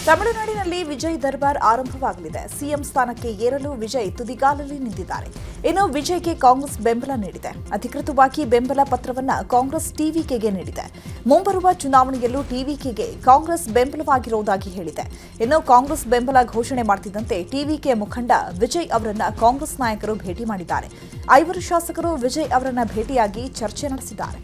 ತಮಿಳುನಾಡಿನಲ್ಲಿ ವಿಜಯ್ ದರ್ಬಾರ್ ಆರಂಭವಾಗಲಿದೆ. ಸಿಎಂ ಸ್ಥಾನಕ್ಕೆ ಏರಲು ವಿಜಯ್ ತುದಿಗಾಲಲ್ಲಿ ನಿಂತಿದ್ದಾರೆ. ಇನ್ನು ವಿಜಯ್ಗೆ ಕಾಂಗ್ರೆಸ್ ಬೆಂಬಲ ನೀಡಿದೆ. ಅಧಿಕೃತವಾಗಿ ಬೆಂಬಲ ಪತ್ರವನ್ನು ಕಾಂಗ್ರೆಸ್ ಟಿವಿಕೆಗೆ ನೀಡಿದೆ. ಮುಂಬರುವ ಚುನಾವಣೆಯಲ್ಲೂ ಟಿವಿಕೆಗೆ ಕಾಂಗ್ರೆಸ್ ಬೆಂಬಲವಾಗಿರುವುದಾಗಿ ಹೇಳಿದೆ. ಇನ್ನು ಕಾಂಗ್ರೆಸ್ ಬೆಂಬಲ ಘೋಷಣೆ ಮಾಡುತ್ತಿದ್ದಂತೆ ಟಿವಿಕೆ ಮುಖಂಡ ವಿಜಯ್ ಅವರನ್ನ ಕಾಂಗ್ರೆಸ್ ನಾಯಕರು ಭೇಟಿ ಮಾಡಿದ್ದಾರೆ. 5 ಶಾಸಕರು ವಿಜಯ್ ಅವರನ್ನ ಭೇಟಿಯಾಗಿ ಚರ್ಚೆ ನಡೆಸಿದ್ದಾರೆ.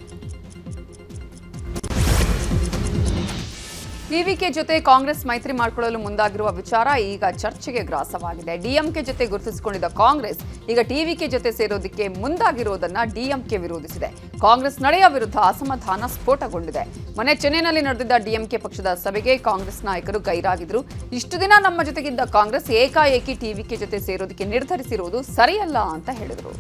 ಟಿವಿಕೆ ಜೊತೆ ಕಾಂಗ್ರೆಸ್ ಮೈತ್ರಿ ಮಾಡಿಕೊಳ್ಳಲು ಮುಂದಾಗಿರುವ ವಿಚಾರ ಈಗ ಚರ್ಚೆಗೆ ಗ್ರಾಸವಾಗಿದೆ. ಡಿಎಂಕೆ ಜೊತೆ ಗುರುತಿಸಿಕೊಂಡಿದ್ದ ಕಾಂಗ್ರೆಸ್ ಈಗ ಟಿವಿಕೆ ಜೊತೆ ಸೇರೋದಕ್ಕೆ ಮುಂದಾಗಿರುವುದನ್ನು ಡಿಎಂಕೆ ವಿರೋಧಿಸಿದೆ. ಕಾಂಗ್ರೆಸ್ ನಡೆಯ ವಿರುದ್ಧ ಅಸಮಾಧಾನ ಸ್ಫೋಟಗೊಂಡಿದೆ. ಮೊನ್ನೆ ಚೆನ್ನೈನಲ್ಲಿ ನಡೆದಿದ್ದ ಡಿಎಂಕೆ ಪಕ್ಷದ ಸಭೆಗೆ ಕಾಂಗ್ರೆಸ್ ನಾಯಕರು ಗೈರಾಗಿದ್ರು. ಇಷ್ಟು ದಿನ ನಮ್ಮ ಜೊತೆಗಿದ್ದ ಕಾಂಗ್ರೆಸ್ ಏಕಾಏಕಿ ಟಿವಿಕೆ ಜೊತೆ ಸೇರೋದಕ್ಕೆ ನಿರ್ಧರಿಸಿರುವುದು ಸರಿಯಲ್ಲ ಅಂತ ಹೇಳಿದರು.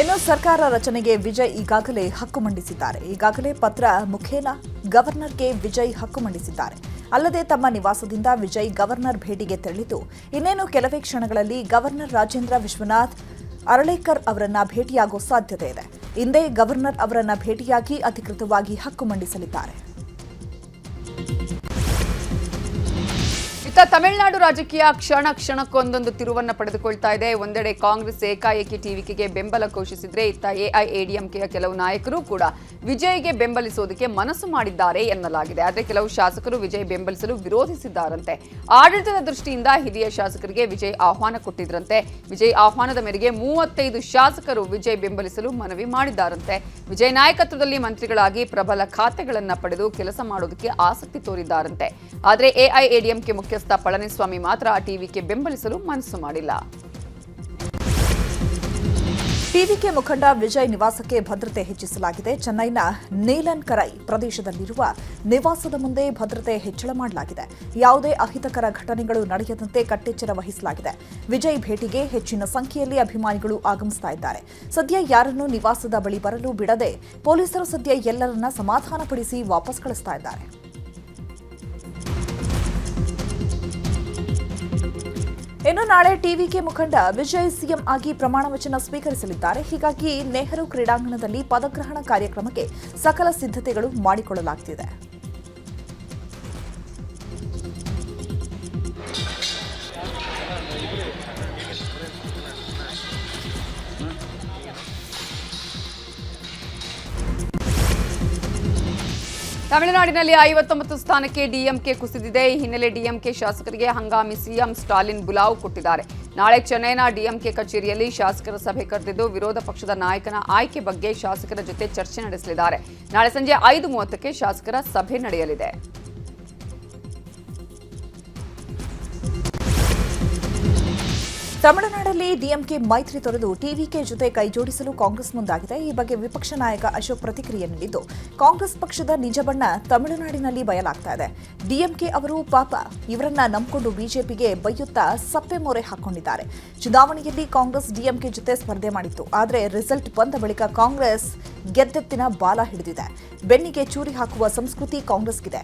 ಇನ್ನು ಸರ್ಕಾರ ರಚನೆಗೆ ವಿಜಯ್ ಈಗಾಗಲೇ ಹಕ್ಕು ಮಂಡಿಸಿದ್ದಾರೆ. ಈಗಾಗಲೇ ಪತ್ರ ಮುಖೇನ ಗವರ್ನರ್ಗೆ ವಿಜಯ್ ಹಕ್ಕು ಮಂಡಿಸಿದ್ದಾರೆ. ಅಲ್ಲದೆ ತಮ್ಮ ನಿವಾಸದಿಂದ ವಿಜಯ್ ಗವರ್ನರ್ ಭೇಟಿಗೆ ತೆರಳಿದ್ದು ಇನ್ನೇನು ಕೆಲವೇ ಕ್ಷಣಗಳಲ್ಲಿ ಗವರ್ನರ್ ರಾಜೇಂದ್ರ ವಿಶ್ವನಾಥ್ ಅರಳೇಕರ್ ಅವರನ್ನ ಭೇಟಿಯಾಗುವ ಸಾಧ್ಯತೆ ಇದೆ. ಇಂದೇ ಗವರ್ನರ್ ಅವರನ್ನ ಭೇಟಿಯಾಗಿ ಅಧಿಕೃತವಾಗಿ ಹಕ್ಕು ಮಂಡಿಸಲಿದ್ದಾರೆ. ತಮಿಳುನಾಡು ರಾಜಕೀಯ ಕ್ಷಣಕ್ಕೊಂದೊಂದು ತಿರುವನ್ನು ಪಡೆದುಕೊಳ್ತಾ ಇದೆ. ಒಂದೆಡೆ ಕಾಂಗ್ರೆಸ್ ಏಕಾಏಕಿ ಟಿವಿಕೆಗೆ ಬೆಂಬಲ ಘೋಷಿಸಿದ್ರೆ ಇತ್ತ ಎಐಎಡಿಎಂಕೆಯ ಕೆಲವು ನಾಯಕರು ಕೂಡ ವಿಜಯ್ಗೆ ಬೆಂಬಲಿಸೋದಕ್ಕೆ ಮನಸ್ಸು ಮಾಡಿದ್ದಾರೆ ಎನ್ನಲಾಗಿದೆ. ಆದರೆ ಕೆಲವು ಶಾಸಕರು ವಿಜಯ್ ಬೆಂಬಲಿಸಲು ವಿರೋಧಿಸಿದ್ದಾರಂತೆ. ಆಡಳಿತದ ದೃಷ್ಟಿಯಿಂದ ಹಿರಿಯ ಶಾಸಕರಿಗೆ ವಿಜಯ್ ಆಹ್ವಾನ ಕೊಟ್ಟಿದ್ರಂತೆ. ವಿಜಯ್ ಆಹ್ವಾನದ ಮೇರೆಗೆ 35 ಶಾಸಕರು ವಿಜಯ್ ಬೆಂಬಲಿಸಲು ಮನವಿ ಮಾಡಿದ್ದಾರಂತೆ. ವಿಜಯ್ ನಾಯಕತ್ವದಲ್ಲಿ ಮಂತ್ರಿಗಳಾಗಿ ಪ್ರಬಲ ಖಾತೆಗಳನ್ನು ಪಡೆದು ಕೆಲಸ ಮಾಡೋದಕ್ಕೆ ಆಸಕ್ತಿ ತೋರಿದ್ದಾರಂತೆ. ಆದರೆ ಎಐಎಡಿಎಂಕೆ ಮುಖ್ಯಸ್ಥ ಪಳನಿಸ್ವಾಮಿ ಮಾತ್ರ ಟಿವಿಕೆ ಬೆಂಬಲಿಸಲು ಮನಸ್ಸು ಮಾಡಿಲ್ಲ. ಟಿವಿಕೆ ಮುಖಂಡ ವಿಜಯ್ ನಿವಾಸಕ್ಕೆ ಭದ್ರತೆ ಹೆಚ್ಚಿಸಲಾಗಿದೆ. ಚೆನ್ನೈನ ನೀಲನ್ಕರೈ ಪ್ರದೇಶದಲ್ಲಿರುವ ನಿವಾಸದ ಮುಂದೆ ಭದ್ರತೆ ಹೆಚ್ಚಳ ಮಾಡಲಾಗಿದೆ. ಯಾವುದೇ ಅಹಿತಕರ ಘಟನೆಗಳು ನಡೆಯದಂತೆ ಕಟ್ಟೆಚ್ಚರ ವಹಿಸಲಾಗಿದೆ. ವಿಜಯ್ ಭೇಟಿಗೆ ಹೆಚ್ಚಿನ ಸಂಖ್ಯೆಯಲ್ಲಿ ಅಭಿಮಾನಿಗಳು ಆಗಮಿಸ್ತಾ ಇದ್ದಾರೆ. ಸದ್ಯ ಯಾರನ್ನೂ ನಿವಾಸದ ಬಳಿ ಬರಲು ಬಿಡದೆ ಪೊಲೀಸರು ಸದ್ಯ ಎಲ್ಲರನ್ನ ಸಮಾಧಾನಪಡಿಸಿ ವಾಪಸ್ ಕಳಿಸ್ತಾ ಇದ್ದಾರೆ. ಇನ್ನು ನಾಳೆ ಟಿವಿಕೆ ಮುಖಂಡ ವಿಜಯ್ ಸಿಎಂ ಆಗಿ ಪ್ರಮಾಣ ವಚನ ಸ್ವೀಕರಿಸಲಿದ್ದಾರೆ. ಹೀಗಾಗಿ ನೆಹರು ಕ್ರೀಡಾಂಗಣದಲ್ಲಿ ಪದಗ್ರಹಣ ಕಾರ್ಯಕ್ರಮಕ್ಕೆ ಸಕಲ ಸಿದ್ಧತೆಗಳು ಮಾಡಿಕೊಳ್ಳಲಾಗುತ್ತಿದೆ. ತಮಿಳುನಾಡಿನಲ್ಲಿ 59 ಸ್ಥಾನಕ್ಕೆ ಡಿಎಂಕೆ ಕುಸಿದಿದೆ. ಈ ಹಿನ್ನೆಲೆ ಡಿಎಂಕೆ ಶಾಸಕರಿಗೆ ಹಂಗಾಮಿ ಸಿಎಂ ಸ್ಟಾಲಿನ್ ಬುಲಾವ್ ಕೊಟ್ಟಿದ್ದಾರೆ. ನಾಳೆ ಚೆನ್ನೈನ ಡಿಎಂಕೆ ಕಚೇರಿಯಲ್ಲಿ ಶಾಸಕರ ಸಭೆ ಕರೆದಿದ್ದು ವಿರೋಧ ಪಕ್ಷದ ನಾಯಕನ ಆಯ್ಕೆ ಬಗ್ಗೆ ಶಾಸಕರ ಜೊತೆ ಚರ್ಚೆ ನಡೆಸಲಿದ್ದಾರೆ. ನಾಳೆ ಸಂಜೆ 5:30ಕ್ಕೆ ಶಾಸಕರ ಸಭೆ ನಡೆಯಲಿದೆ. ತಮಿಳುನಾಡಲ್ಲಿ ಡಿಎಂಕೆ ಮೈತ್ರಿ ತೊರೆದು ಟಿವಿಕೆ ಜೊತೆ ಕೈಜೋಡಿಸಲು ಕಾಂಗ್ರೆಸ್ ಮುಂದಾಗಿದೆ. ಈ ಬಗ್ಗೆ ವಿಪಕ್ಷ ನಾಯಕ ಅಶೋಕ್ ಪ್ರತಿಕ್ರಿಯೆ ನೀಡಿದ್ದು, ಕಾಂಗ್ರೆಸ್ ಪಕ್ಷದ ನಿಜ ಬಣ್ಣ ತಮಿಳುನಾಡಿನಲ್ಲಿ ಬಯಲಾಗ್ತಾ ಇದೆ. ಡಿಎಂಕೆ ಅವರು ಪಾಪ ಇವರನ್ನ ನಂಬಿಕೊಂಡು ಬಿಜೆಪಿಗೆ ಬೈಯುತ್ತಾ ಸಪ್ಪೆ ಮೋರೆ ಹಾಕೊಂಡಿದ್ದಾರೆ. ಚುನಾವಣೆಯಲ್ಲಿ ಕಾಂಗ್ರೆಸ್ ಡಿಎಂಕೆ ಜೊತೆ ಸ್ಪರ್ಧೆ ಮಾಡಿತ್ತು. ಆದರೆ ರಿಸಲ್ಟ್ ಬಂದ ಬಳಿಕ ಕಾಂಗ್ರೆಸ್ ಗೆದ್ದೆತ್ತಿನ ಬಾಲ ಹಿಡಿದಿದೆ. ಬೆನ್ನಿಗೆ ಚೂರಿ ಹಾಕುವ ಸಂಸ್ಕೃತಿ ಕಾಂಗ್ರೆಸ್ಗಿದೆ.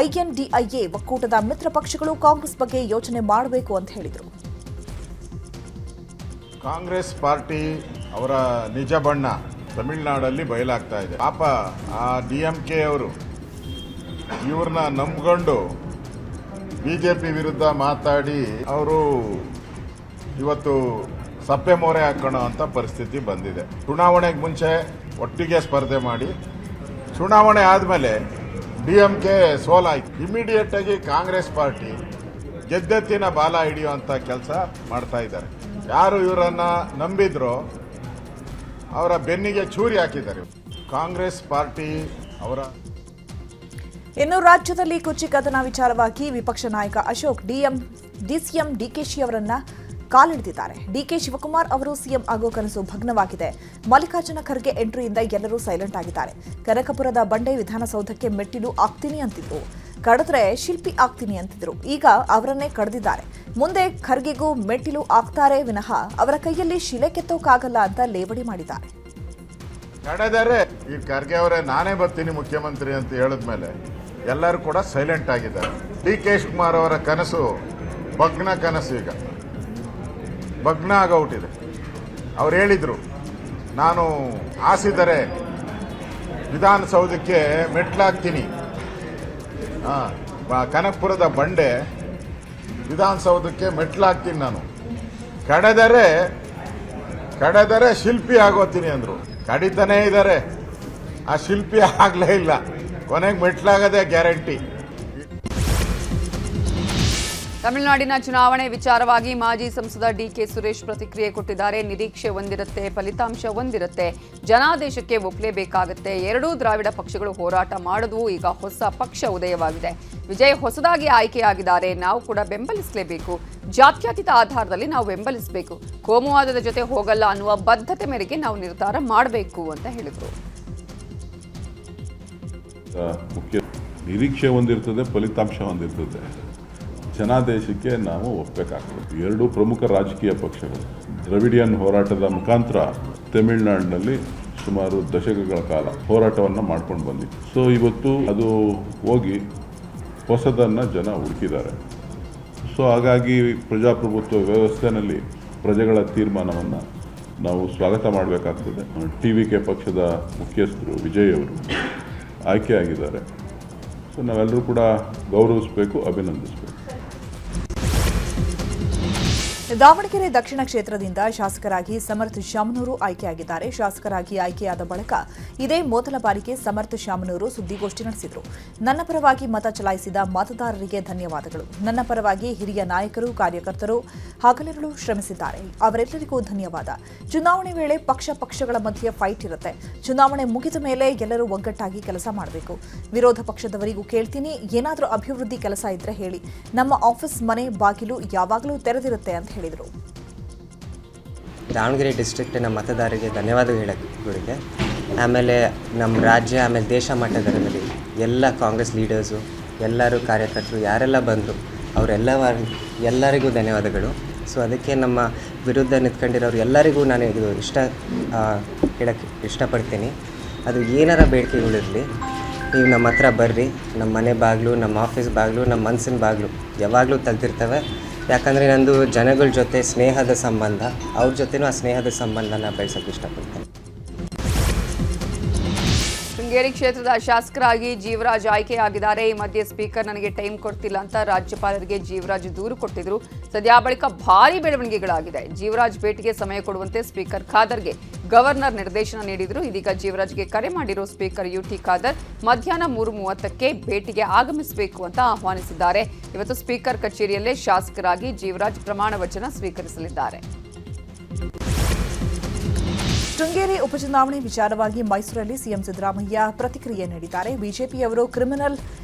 ಐಎನ್ಡಿಐಎ ಒಕ್ಕೂಟದ ಮಿತ್ರ ಪಕ್ಷಗಳು ಕಾಂಗ್ರೆಸ್ ಬಗ್ಗೆ ಯೋಚನೆ ಮಾಡಬೇಕು ಅಂತ ಹೇಳಿದರು. ಕಾಂಗ್ರೆಸ್ ಪಾರ್ಟಿ ಅವರ ನಿಜ ಬಣ್ಣ ತಮಿಳುನಾಡಲ್ಲಿ ಬಯಲಾಗ್ತಾ ಇದೆ. ಪಾಪ ಆ ಡಿಎಂಕೆ ಅವರು ಇವ್ರನ್ನ ನಂಬಿಕೊಂಡು ಬಿಜೆಪಿ ವಿರುದ್ಧ ಮಾತಾಡಿ ಅವರು ಇವತ್ತು ಸಪ್ಪೆ ಮೋರೆ ಹಾಕೋಣ ಅಂತ ಪರಿಸ್ಥಿತಿ ಬಂದಿದೆ. ಚುನಾವಣೆಗೆ ಮುಂಚೆ ಒಟ್ಟಿಗೆ ಸ್ಪರ್ಧೆ ಮಾಡಿ ಚುನಾವಣೆ ಆದಮೇಲೆ ಡಿಎಂಕೆ ಸೋಲಾಯ್ತು. ಇಮಿಡಿಯೇಟ್ ಆಗಿ ಕಾಂಗ್ರೆಸ್ ಪಾರ್ಟಿ ಗೆದ್ದೆತ್ತಿನ ಬಾಲ ಹಿಡಿಯುವಂಥ ಕೆಲಸ ಮಾಡ್ತಾ ಇದ್ದಾರೆ. ಯಾರು ಇವರನ್ನ ನಂಬಿದ್ರೋ ಅವರ ಬೆನ್ನಿಗೆ ಚೂರಿ ಹಾಕಿದ್ದಾರೆ ಕಾಂಗ್ರೆಸ್ ಪಾರ್ಟಿ ಅವರ. ಇನ್ನು ರಾಜ್ಯದಲ್ಲಿ ಕುರ್ಚಿ ಕದನ ವಿಚಾರವಾಗಿ ವಿಪಕ್ಷ ನಾಯಕ ಅಶೋಕ್ ಡಿಸಿಎಂ ಡಿಕೆಶಿ ಅವರನ್ನ ಕಾಲಿಡಿದಿದ್ದಾರೆ. ಡಿಕೆ ಶಿವಕುಮಾರ್ ಅವರು ಸಿಎಂ ಆಗೋ ಕನಸು ಭಗ್ನವಾಗಿದೆ. ಮಲ್ಲಿಕಾರ್ಜುನ ಖರ್ಗೆ ಎಂಟ್ರಿಯಿಂದ ಎಲ್ಲರೂ ಸೈಲೆಂಟ್ ಆಗಿದ್ದಾರೆ. ಕನಕಪುರದ ಬಂಡೆ ವಿಧಾನಸೌಧಕ್ಕೆ ಮೆಟ್ಟಿಲು ಆಗ್ತೀನಿ ಅಂತಿದ್ರು, ಕಡಿದ್ರೆ ಶಿಲ್ಪಿ ಆಗ್ತೀನಿ ಅಂತಿದ್ರು. ಈಗ ಅವರನ್ನೇ ಕಡಿದಿದ್ದಾರೆ. ಮುಂದೆ ಖರ್ಗೆಗೂ ಮೆಟ್ಟಿಲು ಆಗ್ತಾರೆ ವಿನಃ ಅವರ ಕೈಯಲ್ಲಿ ಶಿಲೆ ಕೆತ್ತೋಕಾಗಲ್ಲ ಅಂತ ಲೇವಡಿ ಮಾಡಿದ್ದಾರೆ. ಕಡೆದರೆ ಈ ಖರ್ಗೆ ಅವರೇ ನಾನೇ ಬರ್ತೀನಿ ಮುಖ್ಯಮಂತ್ರಿ ಅಂತ ಹೇಳಿದ್ಮೇಲೆ ಎಲ್ಲರೂ ಕೂಡ ಸೈಲೆಂಟ್ ಆಗಿದ್ದಾರೆ. ಡಿಕೆ ಶಿವಕುಮಾರ್ ಅವರ ಕನಸು ಭಗ್ನ ಕನಸು, ಈಗ ಭಗ್ನ ಆಗೋಟಿದೆ. ಅವ್ರು ಹೇಳಿದ್ರು, ನಾನು ಆಸಿದರೆ ವಿಧಾನಸೌಧಕ್ಕೆ ಮೆಟ್ಲಾಗ್ತೀನಿ, ಕನಕಪುರದ ಬಂಡೆ ವಿಧಾನಸೌಧಕ್ಕೆ ಮೆಟ್ಲಾಗ್ತೀನಿ ನಾನು, ಕಡೆದರೆ ಶಿಲ್ಪಿ ಆಗೋತೀನಿ ಅಂದರು. ಕಡಿತಾನೇ ಇದ್ದಾರೆ, ಆ ಶಿಲ್ಪಿ ಆಗಲೇ ಇಲ್ಲ, ಕೊನೆಗೆ ಮೆಟ್ಲಾಗದೆ ಗ್ಯಾರಂಟಿ. ತಮಿಳುನಾಡಿನ ಚುನಾವಣೆ ವಿಚಾರವಾಗಿ ಮಾಜಿ ಸಂಸದ ಡಿಕೆ ಸುರೇಶ್ ಪ್ರತಿಕ್ರಿಯೆ ಕೊಟ್ಟಿದ್ದಾರೆ. ನಿರೀಕ್ಷೆ ಒಂದಿರುತ್ತೆ, ಫಲಿತಾಂಶ ಒಂದಿರುತ್ತೆ, ಜನಾದೇಶಕ್ಕೆ ಒಪ್ಪಲೇಬೇಕಾಗುತ್ತೆ. ಎರಡೂ ದ್ರಾವಿಡ ಪಕ್ಷಗಳು ಹೋರಾಟ ಮಾಡಿದ್ವು, ಈಗ ಹೊಸ ಪಕ್ಷ ಉದಯವಾಗಿದೆ. ವಿಜಯ್ ಹೊಸದಾಗಿ ಆಯ್ಕೆಯಾಗಿದ್ದಾರೆ, ನಾವು ಕೂಡ ಬೆಂಬಲಿಸಲೇಬೇಕು. ಜಾತ್ಯತೀತ ಆಧಾರದಲ್ಲಿ ನಾವು ಬೆಂಬಲಿಸಬೇಕು, ಕೋಮುವಾದದ ಜೊತೆ ಹೋಗಲ್ಲ ಅನ್ನುವ ಬದ್ಧತೆ ಮೇರೆಗೆ ನಾವು ನಿರ್ಧಾರ ಮಾಡಬೇಕು ಅಂತ ಹೇಳಿದರು. ಮುಖ್ಯ ನಿರೀಕ್ಷೆ ಒಂದಿರ್ತದೆ, ಫಲಿತಾಂಶ ಒಂದಿರ್ತದೆ. ಜನಾದೇಶಕ್ಕೆ ನಾವು ಒಪ್ಪಬೇಕಾಗ್ತದೆ. ಎರಡೂ ಪ್ರಮುಖ ರಾಜಕೀಯ ಪಕ್ಷಗಳು ದ್ರವಿಡಿಯನ್ ಹೋರಾಟದ ಮುಖಾಂತರ ತಮಿಳುನಾಡಿನಲ್ಲಿ ಸುಮಾರು ದಶಕಗಳ ಕಾಲ ಹೋರಾಟವನ್ನು ಮಾಡ್ಕೊಂಡು ಬಂದಿತ್ತು. ಸೊ ಇವತ್ತು ಅದು ಹೋಗಿ ಹೊಸದನ್ನು ಜನ ಹುಡುಕಿದ್ದಾರೆ. ಸೊ ಹಾಗಾಗಿ ಪ್ರಜಾಪ್ರಭುತ್ವ ವ್ಯವಸ್ಥೆಯಲ್ಲಿ ಪ್ರಜೆಗಳ ತೀರ್ಮಾನವನ್ನು ನಾವು ಸ್ವಾಗತ ಮಾಡಬೇಕಾಗ್ತದೆ. TVK ಪಕ್ಷದ ಮುಖ್ಯಸ್ಥರು ವಿಜಯ್ ಅವರು ಆಯ್ಕೆಯಾಗಿದ್ದಾರೆ. ಸೊ ನಾವೆಲ್ಲರೂ ಕೂಡ ಗೌರವಿಸಬೇಕು, ಅಭಿನಂದಿಸಬೇಕು. ದಾವಣಗೆರೆ ದಕ್ಷಿಣ ಕ್ಷೇತ್ರದಿಂದ ಶಾಸಕರಾಗಿ ಸಮರ್ಥ ಶಾಮನೂರು ಆಯ್ಕೆಯಾಗಿದ್ದಾರೆ. ಶಾಸಕರಾಗಿ ಆಯ್ಕೆಯಾದ ಬಳಿಕ ಇದೇ ಮೊದಲ ಬಾರಿಗೆ ಸಮರ್ಥ ಶಾಮನೂರು ಸುದ್ದಿಗೋಷ್ಠಿ ನಡೆಸಿದರು. ನನ್ನ ಪರವಾಗಿ ಮತ ಚಲಾಯಿಸಿದ ಮತದಾರರಿಗೆ ಧನ್ಯವಾದಗಳು. ನನ್ನ ಪರವಾಗಿ ಹಿರಿಯ ನಾಯಕರು, ಕಾರ್ಯಕರ್ತರು ಹಗಲಿರುಳು ಶ್ರಮಿಸಿದ್ದಾರೆ. ಅವರೆಲ್ಲರಿಗೂ ಧನ್ಯವಾದ. ಚುನಾವಣೆ ವೇಳೆ ಪಕ್ಷಗಳ ಮಧ್ಯೆ ಫೈಟ್ ಇರುತ್ತೆ. ಚುನಾವಣೆ ಮುಗಿದ ಮೇಲೆ ಎಲ್ಲರೂ ಒಗ್ಗಟ್ಟಾಗಿ ಕೆಲಸ ಮಾಡಬೇಕು. ವಿರೋಧ ಪಕ್ಷದವರಿಗೂ ಕೇಳ್ತೀನಿ, ಏನಾದರೂ ಅಭಿವೃದ್ಧಿ ಕೆಲಸ ಇದ್ರೆ ಹೇಳಿ. ನಮ್ಮ ಆಫೀಸ್, ಮನೆ ಬಾಗಿಲು ಯಾವಾಗಲೂ ತೆರೆದಿರುತ್ತೆ ಅಂತ ಹೇಳಿದರು. ದಾವಣಗೆರೆ ಡಿಸ್ಟ್ರಿಕ್ಟಿನ ಮತದಾರರಿಗೆ ಧನ್ಯವಾದ ಹೇಳೋಗಳಿಗೆ, ಆಮೇಲೆ ನಮ್ಮ ರಾಜ್ಯ ಆಮೇಲೆ ದೇಶ ಮಟ್ಟದಲ್ಲಿ ಎಲ್ಲ ಕಾಂಗ್ರೆಸ್ ಲೀಡರ್ಸು, ಎಲ್ಲರೂ ಕಾರ್ಯಕರ್ತರು ಯಾರೆಲ್ಲ ಬಂದರು ಎಲ್ಲರಿಗೂ ಧನ್ಯವಾದಗಳು. ಸೊ ಅದಕ್ಕೆ ನಮ್ಮ ವಿರುದ್ಧ ನಿಂತ್ಕೊಂಡಿರೋರು ಎಲ್ಲರಿಗೂ ನಾನು ಇದು ಹೇಳೋಕ್ಕೆ ಇಷ್ಟಪಡ್ತೀನಿ. ಅದು ಏನಾರ ಬೇಡಿಕೆಗಳಿರಲಿ, ನೀವು ನಮ್ಮ ಹತ್ರ ಬರ್ರಿ. ನಮ್ಮ ಮನೆ ಬಾಗಿಲು, ನಮ್ಮ ಆಫೀಸ್ ಬಾಗಿಲು, ನಮ್ಮ ಮನಸ್ಸಿನ ಬಾಗಿಲು ಯಾವಾಗಲೂ ತೆಗ್ದಿರ್ತವೆ. ಯಾಕಂದರೆ ನಂದು ಜನಗಳ ಜೊತೆ ಸ್ನೇಹದ ಸಂಬಂಧ, ಅವ್ರ ಜೊತೆನೂ ಆ ಸ್ನೇಹದ ಸಂಬಂಧನ ಬೆಳೆಸೋಕ್ಕೆ ಇಷ್ಟಪಡ್ತೇನೆ. ಶೃಂಗೇರಿ ಕ್ಷೇತ್ರದ ಶಾಸಕರಾಗಿ ಜೀವರಾಜ್ ಆಯ್ಕೆಯಾಗಿದ್ದಾರೆ. ಈ ಮಧ್ಯೆ ಸ್ಪೀಕರ್ ನನಗೆ ಟೈಮ್ ಕೊಡ್ತಿಲ್ಲ ಅಂತ ರಾಜ್ಯಪಾಲರಿಗೆ ಜೀವರಾಜ್ ದೂರು ಕೊಟ್ಟಿದ್ರು. ಸದ್ಯ ಬಳಿಕ ಭಾರೀ ಬೆಳವಣಿಗೆಗಳಾಗಿದೆ. ಜೀವರಾಜ್ ಭೇಟಿಗೆ ಸಮಯ ಕೊಡುವಂತೆ ಸ್ಪೀಕರ್ ಖಾದರ್ಗೆ ಗವರ್ನರ್ ನಿರ್ದೇಶನ ನೀಡಿದ್ರು. ಇದೀಗ ಜೀವರಾಜ್ಗೆ ಕರೆ ಮಾಡಿರೋ ಸ್ಪೀಕರ್ UT ಖಾದರ್ ಮಧ್ಯಾಹ್ನ 3:30ಕ್ಕೆ ಭೇಟಿಗೆ ಆಗಮಿಸಬೇಕು ಅಂತ ಆಹ್ವಾನಿಸಿದ್ದಾರೆ. ಇವತ್ತು ಸ್ಪೀಕರ್ ಕಚೇರಿಯಲ್ಲೇ ಶಾಸಕರಾಗಿ ಜೀವರಾಜ್ ಪ್ರಮಾಣ ವಚನ ಸ್ವೀಕರಿಸಲಿದ್ದಾರೆ. ಶೃಂಗೇರಿ ಉಪಚುನಾವಣೆ ವಿಚಾರವಾಗಿ ಮೈಸೂರಲ್ಲಿ ಸಿಎಂ ಸಿದ್ದರಾಮಯ್ಯ ಪ್ರತಿಕ್ರಿಯೆ ನೀಡಿದ್ದಾರೆ. ಬಿಜೆಪಿಯವರು ಕ್ರಿಮಿನಲ್